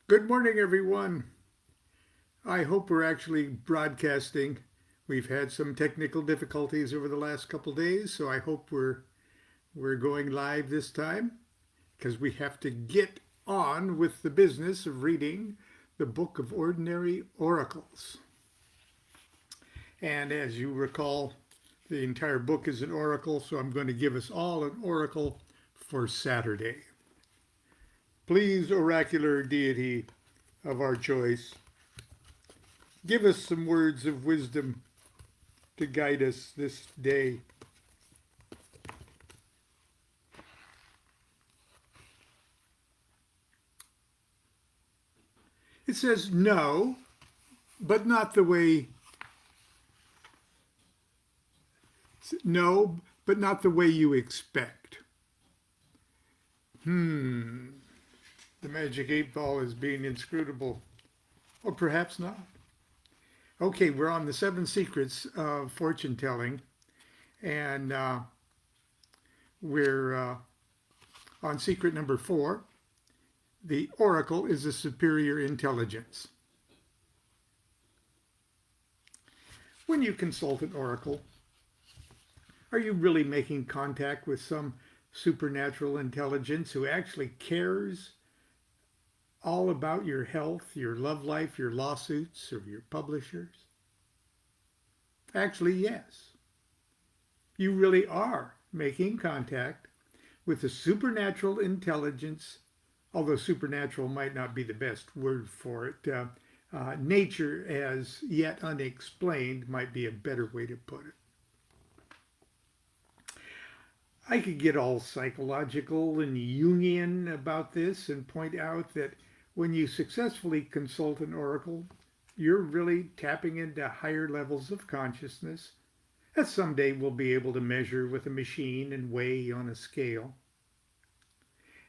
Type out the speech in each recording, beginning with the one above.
Good morning, everyone. I hope we're actually broadcasting. We've had some technical difficulties over the last couple days, so I hope we're going live this time because we have to get on with the business of reading the Book of Ordinary Oracles. And as you recall, the entire book is an oracle, so I'm going to give us all an oracle for Saturday. Please, oracular deity of our choice, give us some words of wisdom to guide us this day. It says no, but not the way no, but not the way you expect. The magic 8 ball is being inscrutable. Or perhaps not. Okay, we're on the 7 secrets of fortune telling, and we're on secret number 4. The oracle is a superior intelligence. When you consult an oracle, are you really making contact with some supernatural intelligence who actually cares all about your health, your love life, your lawsuits, or your publishers? Actually, yes. You really are making contact with a supernatural intelligence, although supernatural might not be the best word for it. Nature as yet unexplained might be a better way to put it. I could get all psychological and Jungian about this and point out that when you successfully consult an oracle, you're really tapping into higher levels of consciousness that someday we'll be able to measure with a machine and weigh on a scale.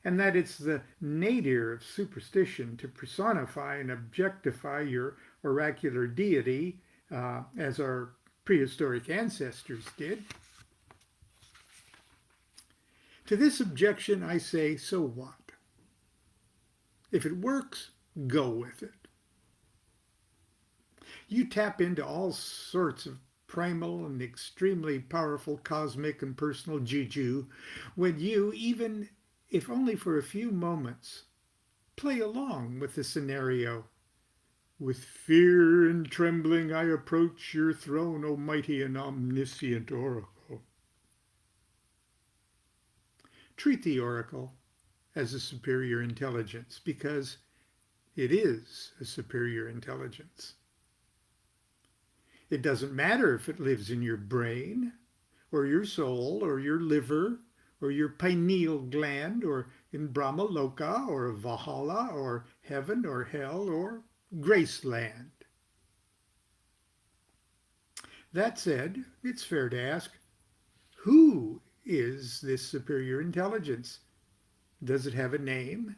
And that it's the nadir of superstition to personify and objectify your oracular deity, as our prehistoric ancestors did. To this objection, I say, so what? If it works, go with it. You tap into all sorts of primal and extremely powerful cosmic and personal juju when you, even if only for a few moments, play along with the scenario. With fear and trembling I approach your throne, O mighty and omniscient oracle. Treat the oracle as a superior intelligence because it is a superior intelligence. It doesn't matter if it lives in your brain or your soul or your liver or your pineal gland or in Brahmaloka or Valhalla or heaven or hell or Graceland. That said, it's fair to ask, who is this superior intelligence? Does it have a name?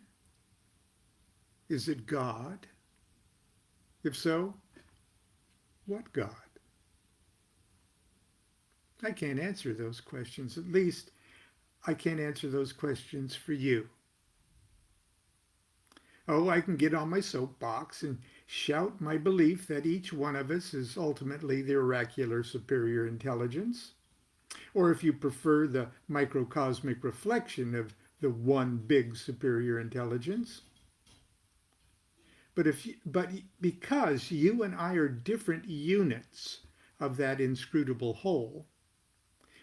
Is it God? If so, what God? I can't answer those questions. At least I can't answer those questions for you. Oh, I can get on my soapbox and shout my belief that each one of us is ultimately the oracular superior intelligence. Or if you prefer, the microcosmic reflection of the one big superior intelligence. But because you and I are different units of that inscrutable whole,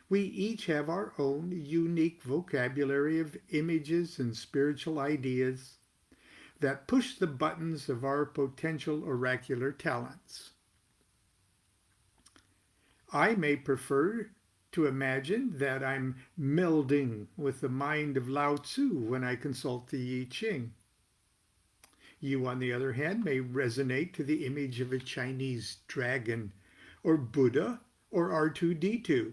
we each have our own unique vocabulary of images and spiritual ideas that push the buttons of our potential oracular talents. I may prefer to imagine that I'm melding with the mind of Lao Tzu when I consult the I Ching. You, on the other hand, may resonate to the image of a Chinese dragon, or Buddha, or R2-D2.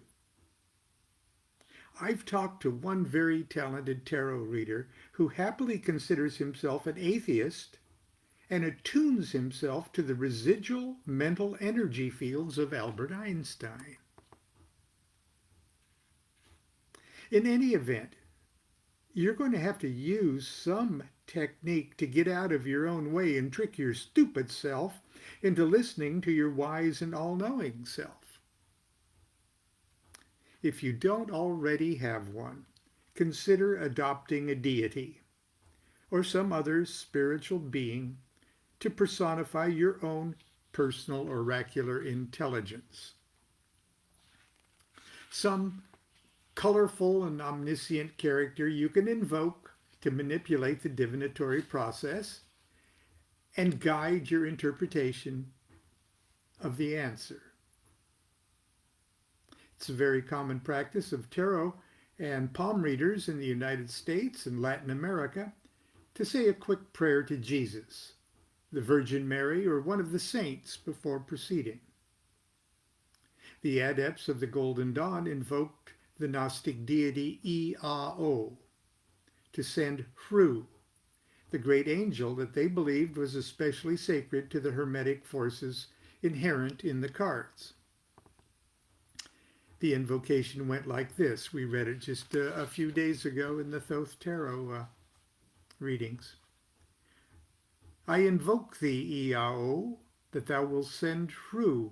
I've talked to one very talented tarot reader who happily considers himself an atheist and attunes himself to the residual mental energy fields of Albert Einstein. In any event, you're going to have to use some technique to get out of your own way and trick your stupid self into listening to your wise and all-knowing self. If you don't already have one, consider adopting a deity or some other spiritual being to personify your own personal oracular intelligence. Some colorful and omniscient character you can invoke to manipulate the divinatory process and guide your interpretation of the answer. It's a very common practice of tarot and palm readers in the United States and Latin America to say a quick prayer to Jesus, the Virgin Mary, or one of the saints before proceeding. The adepts of the Golden Dawn invoked the Gnostic deity Iao to send Hru, the great angel that they believed was especially sacred to the hermetic forces inherent in the cards. The invocation went like this. We read it just a few days ago in the Thoth Tarot readings. I invoke thee, Iao, that thou wilt send Hru,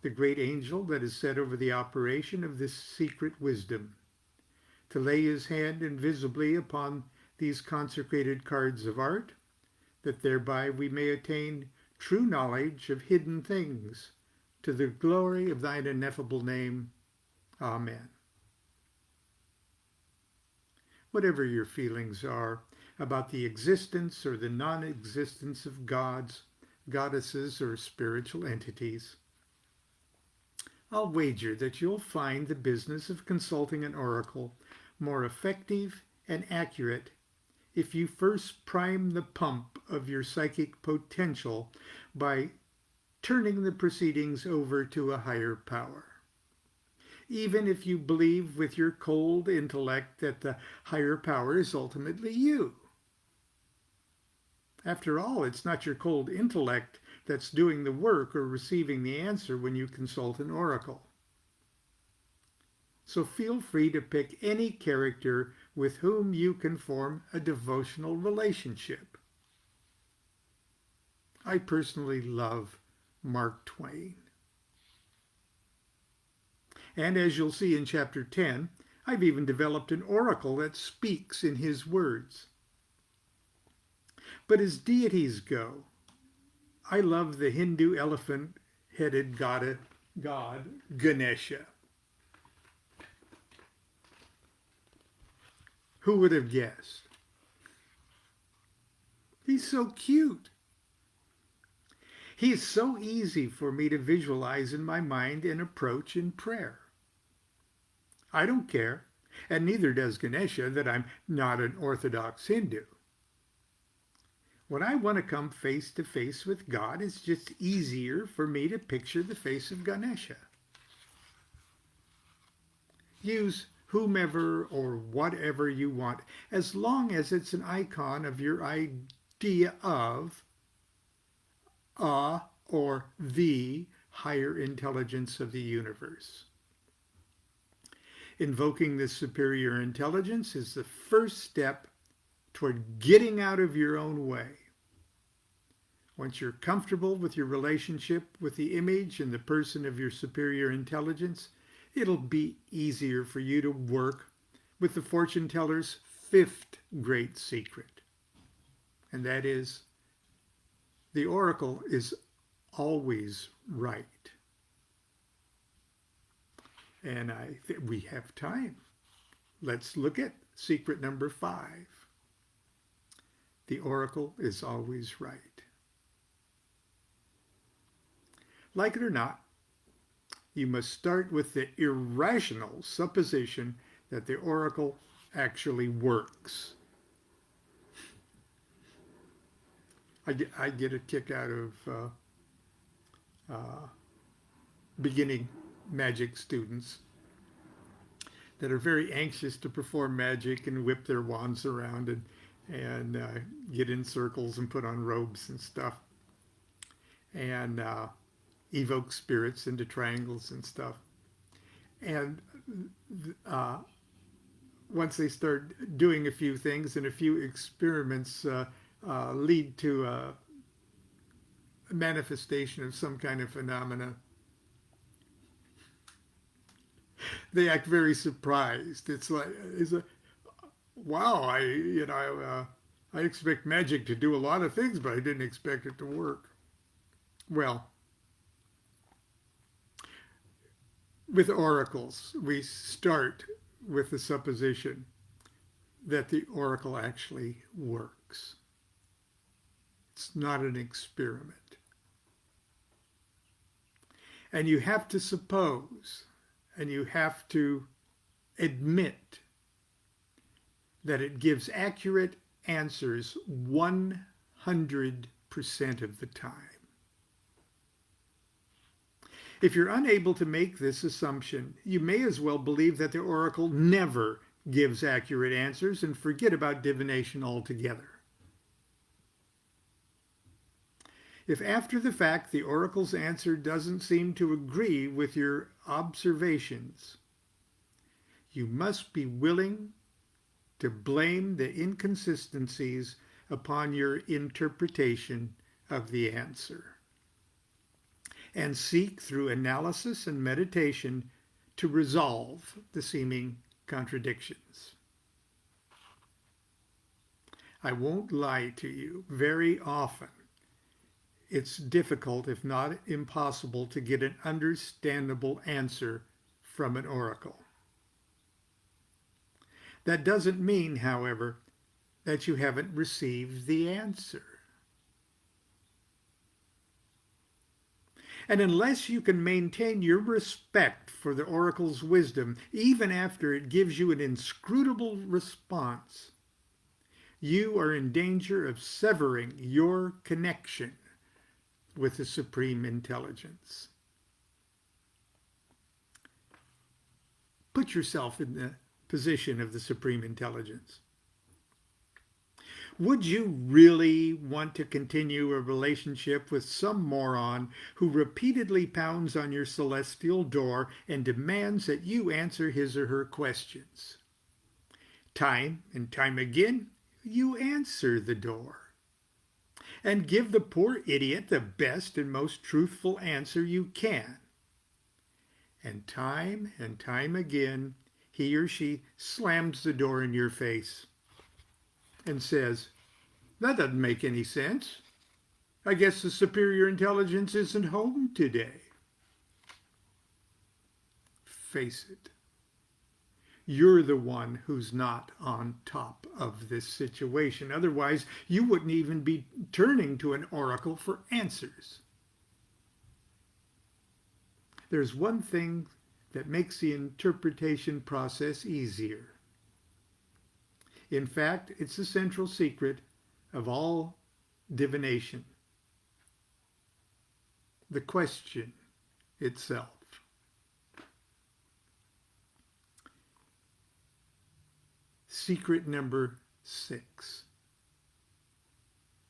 the great angel that is set over the operation of this secret wisdom, to lay his hand invisibly upon these consecrated cards of art, that thereby we may attain true knowledge of hidden things, to the glory of thine ineffable name. Amen. Whatever your feelings are about the existence or the non-existence of gods, goddesses, or spiritual entities, I'll wager that you'll find the business of consulting an oracle more effective and accurate if you first prime the pump of your psychic potential by turning the proceedings over to a higher power. Even if you believe with your cold intellect that the higher power is ultimately you. After all, it's not your cold intellect that's doing the work or receiving the answer when you consult an oracle. So feel free to pick any character with whom you can form a devotional relationship. I personally love Mark Twain. And as you'll see in chapter 10, I've even developed an oracle that speaks in his words. But as deities go, I love the Hindu elephant-headed god Ganesha. Who would have guessed? He's so cute. He's so easy for me to visualize in my mind and approach in prayer. I don't care, and neither does Ganesha, that I'm not an Orthodox Hindu. When I want to come face to face with God, it's just easier for me to picture the face of Ganesha. Use whomever or whatever you want, as long as it's an icon of your idea of a or the higher intelligence of the universe. Invoking this superior intelligence is the first step toward getting out of your own way. Once you're comfortable with your relationship with the image and the person of your superior intelligence, it'll be easier for you to work with the fortune teller's fifth great secret. And that is, the oracle is always right. And we have time. Let's look at secret number 5. The oracle is always right. Like it or not, you must start with the irrational supposition that the oracle actually works. I get a kick out of beginning magic students that are very anxious to perform magic and whip their wands around and get in circles and put on robes and stuff and evoke spirits into triangles and stuff. And once they start doing a few things and a few experiments lead to a manifestation of some kind of phenomena, they act very surprised. It's like, wow, I expect magic to do a lot of things, but I didn't expect it to work. Well, with oracles, we start with the supposition that the oracle actually works. It's not an experiment. And you have to suppose, and you have to admit that it gives accurate answers 100% of the time. If you're unable to make this assumption, you may as well believe that the oracle never gives accurate answers and forget about divination altogether. If after the fact the oracle's answer doesn't seem to agree with your observations, you must be willing to blame the inconsistencies upon your interpretation of the answer, and seek through analysis and meditation to resolve the seeming contradictions. I won't lie to you, very often it's difficult, if not impossible, to get an understandable answer from an oracle. That doesn't mean, however, that you haven't received the answer. And unless you can maintain your respect for the oracle's wisdom, even after it gives you an inscrutable response, you are in danger of severing your connection with the Supreme Intelligence. Put yourself in the position of the Supreme Intelligence. Would you really want to continue a relationship with some moron who repeatedly pounds on your celestial door and demands that you answer his or her questions? Time and time again, you answer the door and give the poor idiot the best and most truthful answer you can. And time again, he or she slams the door in your face and says, "That doesn't make any sense. I guess the superior intelligence isn't home today." Face it. You're the one who's not on top of this situation. Otherwise, you wouldn't even be turning to an oracle for answers. There's one thing that makes the interpretation process easier. In fact, it's the central secret of all divination: the question itself. Secret number 6.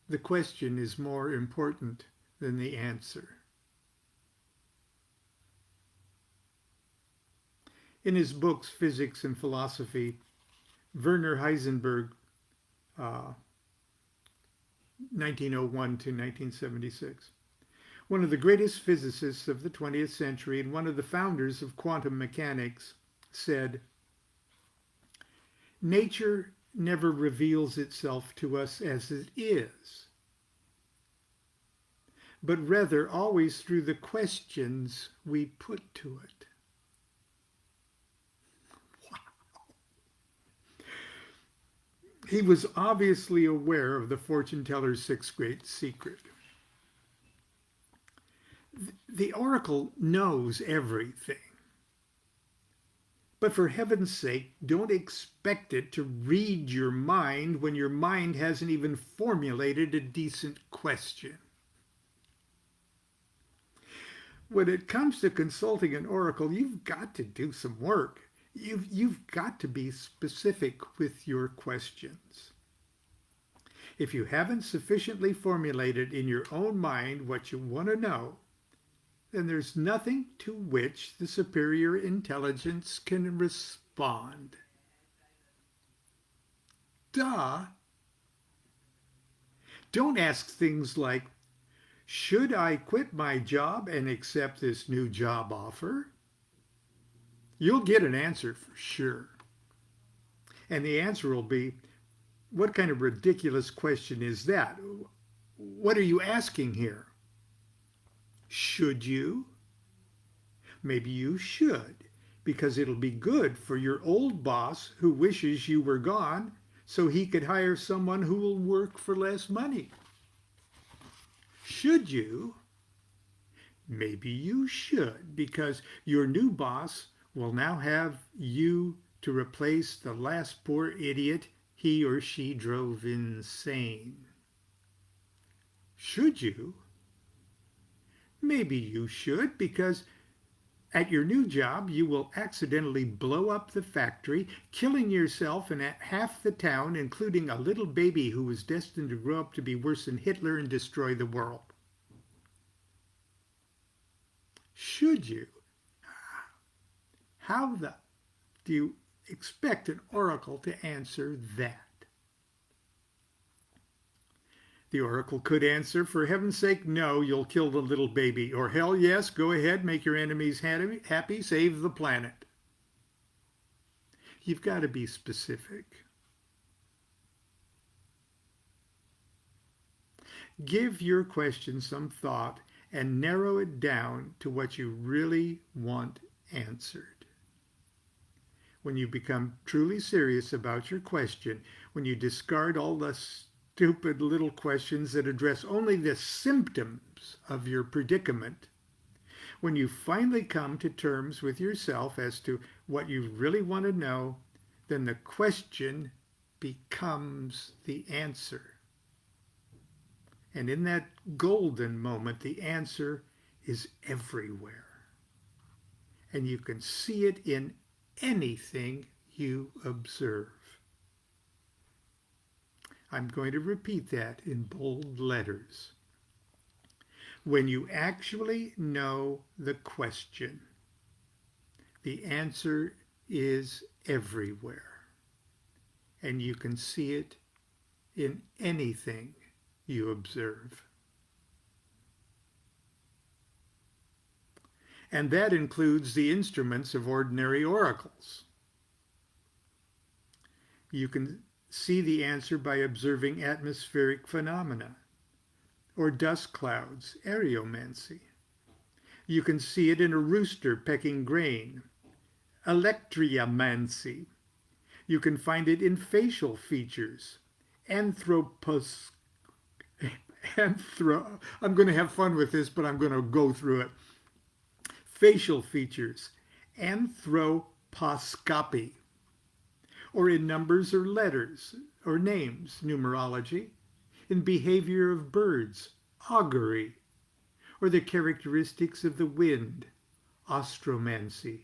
The question is more important than the answer. In his books, Physics and Philosophy, Werner Heisenberg, 1901 to 1976, one of the greatest physicists of the 20th century and one of the founders of quantum mechanics, said, "Nature never reveals itself to us as it is, but rather always through the questions we put to it." Wow. He was obviously aware of the fortune teller's 6th great secret. The oracle knows everything. But for heaven's sake, don't expect it to read your mind when your mind hasn't even formulated a decent question. When it comes to consulting an oracle, you've got to do some work. You've got to be specific with your questions. If you haven't sufficiently formulated in your own mind what you want to know, then there's nothing to which the superior intelligence can respond. Duh. Don't ask things like, should I quit my job and accept this new job offer? You'll get an answer for sure. And the answer will be, what kind of ridiculous question is that? What are you asking here? Should you? Maybe you should, because it'll be good for your old boss who wishes you were gone so he could hire someone who will work for less money. Should you? Maybe you should, because your new boss will now have you to replace the last poor idiot he or she drove insane. Should you? Maybe you should, because at your new job you will accidentally blow up the factory, killing yourself and half the town, including a little baby who was destined to grow up to be worse than Hitler and destroy the world. Should you? How do you expect an oracle to answer that? The oracle could answer, for heaven's sake, no, you'll kill the little baby. Or hell yes, go ahead, make your enemies happy, save the planet. You've got to be specific. Give your question some thought and narrow it down to what you really want answered. When you become truly serious about your question, when you discard all the stupid little questions that address only the symptoms of your predicament, when you finally come to terms with yourself as to what you really want to know, then the question becomes the answer. And in that golden moment, the answer is everywhere. And you can see it in anything you observe. I'm going to repeat that in bold letters. When you actually know the question, the answer is everywhere. And you can see it in anything you observe. And that includes the instruments of ordinary oracles. You can see the answer by observing atmospheric phenomena, or dust clouds, aeromancy. You can see it in a rooster pecking grain, electriomancy. You can find it in facial features, I'm going to have fun with this, but I'm going to go through it. Facial features, anthroposcopy, or in numbers or letters or names, numerology, in behavior of birds, augury, or the characteristics of the wind, astromancy.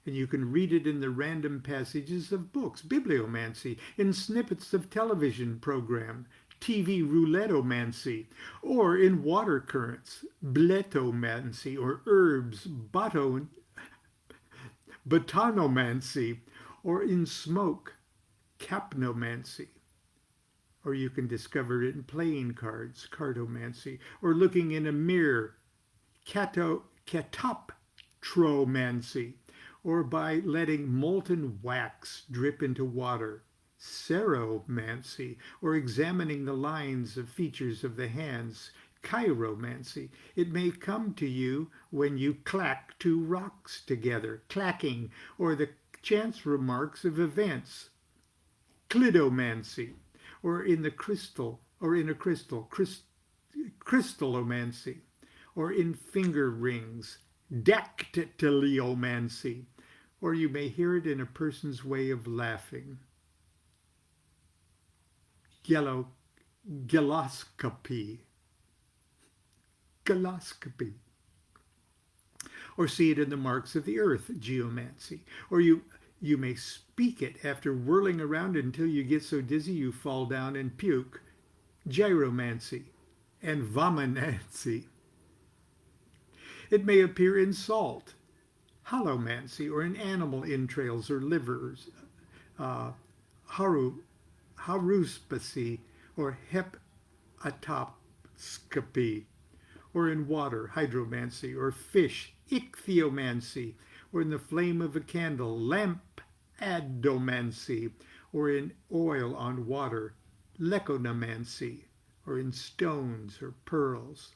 And you can read it in the random passages of books, bibliomancy, in snippets of television program, TV roulette-omancy, or in water currents, bletomancy, or herbs, botanomancy, or in smoke, capnomancy. Or you can discover it in playing cards, cartomancy, or looking in a mirror, catoptromancy, or by letting molten wax drip into water, ceromancy, or examining the lines of features of the hands, chiromancy. It may come to you when you clack two rocks together, clacking, or the chance remarks of events, clidomancy, or in a crystal, crystallomancy, or in finger rings, dactyliomancy, or you may hear it in a person's way of laughing. Giloscopy. Or see it in the marks of the earth, geomancy. Or you may speak it after whirling around until you get so dizzy you fall down and puke, gyromancy and vominancy. It may appear in salt, holomancy, or in animal entrails or livers, haruspicy or hepatoscopy, or in water, hydromancy, or fish, ichthyomancy, or in the flame of a candle, lampadomancy, or in oil on water, leconomancy, or in stones or pearls,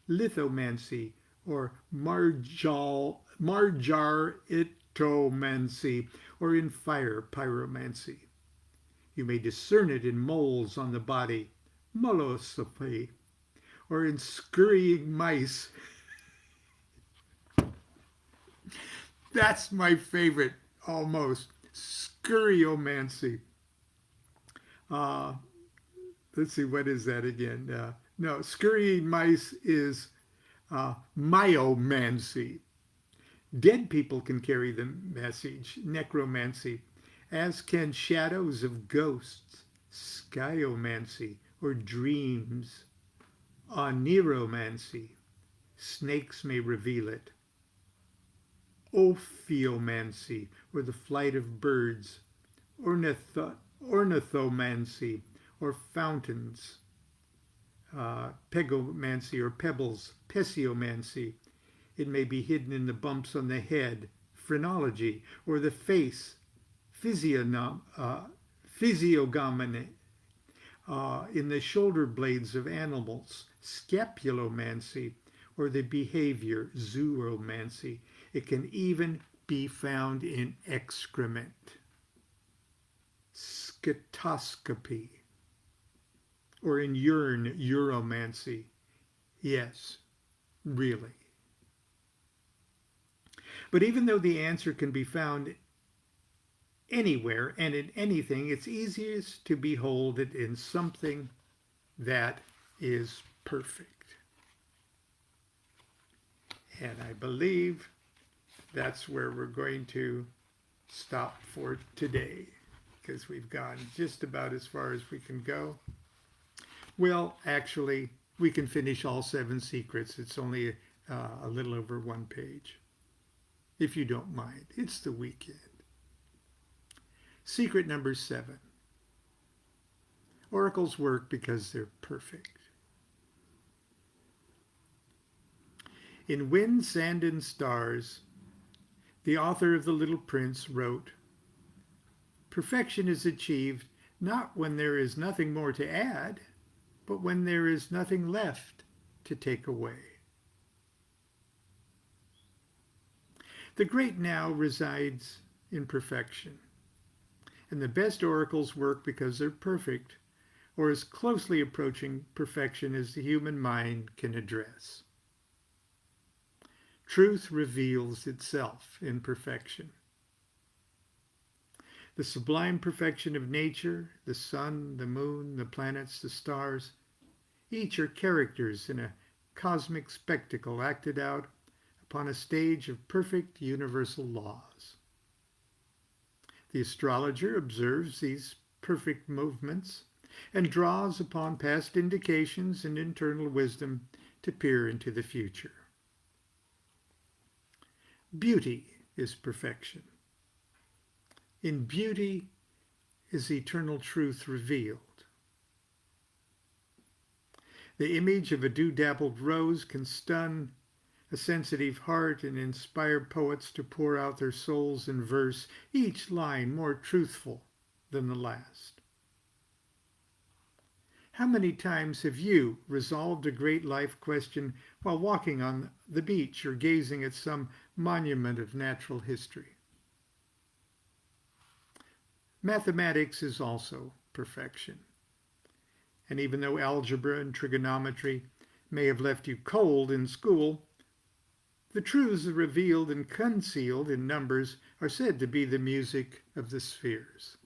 lithomancy, or margaritomancy, or in fire, pyromancy. You may discern it in moles on the body, molosopy, or in scurrying mice. That's my favorite, almost. Scurryomancy. Let's see, what is that again? No, scurrying mice is myomancy. Dead people can carry the message, necromancy, as can shadows of ghosts, skyomancy, or dreams. Oniromancy. Snakes may reveal it. Ophiomancy, or the flight of birds. Ornithomancy, or fountains. Pegomancy, or pebbles. Pessiomancy. It may be hidden in the bumps on the head. Phrenology, or the face. Physiognomy. In the shoulder blades of animals. Scapulomancy, or the behavior. Zoomancy. It can even be found in excrement. Scatoscopy, or in urine, uromancy. Yes, really. But even though the answer can be found anywhere and in anything, it's easiest to behold it in something that is perfect. And I believe that's where we're going to stop for today, because we've gone just about as far as we can go. Well, actually, we can finish all 7 secrets. It's only a little over 1 page. If you don't mind, it's the weekend. Secret number 7. Oracles work because they're perfect. In Wind, Sand, and Stars, the author of The Little Prince wrote, "Perfection is achieved not when there is nothing more to add, but when there is nothing left to take away." The great now resides in perfection, and the best oracles work because they're perfect, or as closely approaching perfection as the human mind can address. Truth reveals itself in perfection. The sublime perfection of nature, the sun, the moon, the planets, the stars, each are characters in a cosmic spectacle acted out upon a stage of perfect universal laws. The astrologer observes these perfect movements and draws upon past indications and internal wisdom to peer into the future. Beauty is perfection. In beauty is eternal truth revealed. The image of a dew-dappled rose can stun a sensitive heart and inspire poets to pour out their souls in verse, each line more truthful than the last. How many times have you resolved a great life question while walking on the beach or gazing at some monument of natural history? Mathematics is also perfection. And even though algebra and trigonometry may have left you cold in school, the truths revealed and concealed in numbers are said to be the music of the spheres.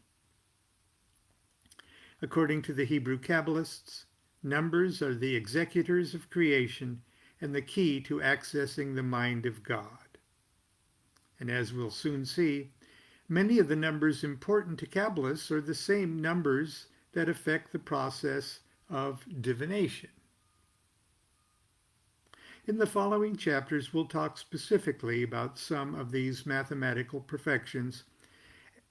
According to the Hebrew Kabbalists, numbers are the executors of creation and the key to accessing the mind of God. And as we'll soon see, many of the numbers important to Kabbalists are the same numbers that affect the process of divination. In the following chapters, we'll talk specifically about some of these mathematical perfections,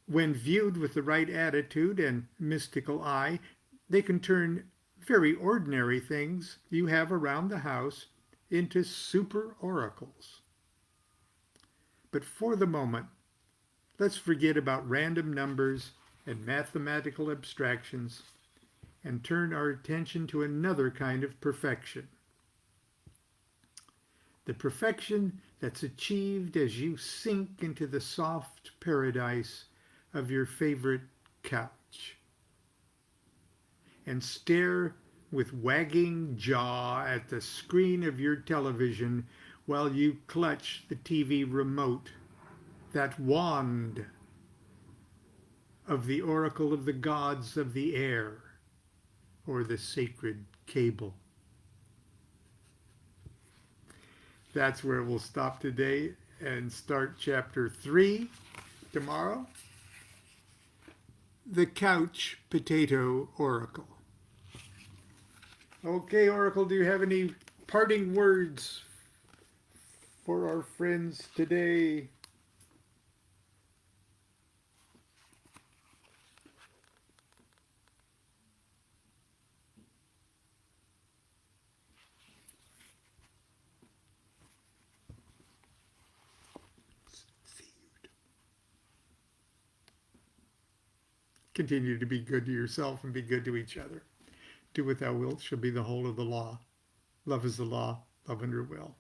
When viewed with the right attitude and mystical eye, they can turn very ordinary things you have around the house into super oracles. But for the moment, let's forget about random numbers and mathematical abstractions and turn our attention to another kind of perfection. The perfection that's achieved as you sink into the soft paradise of your favorite couch and stare with wagging jaw at the screen of your television while you clutch the TV remote, that wand of the oracle of the gods of the air, or the sacred cable. That's where we'll stop today and start chapter 3 tomorrow. The Couch Potato Oracle. Okay, Oracle, do you have any parting words for our friends today? Continue to be good to yourself and be good to each other. Do what thou wilt shall be the whole of the law. Love is the law, love under will.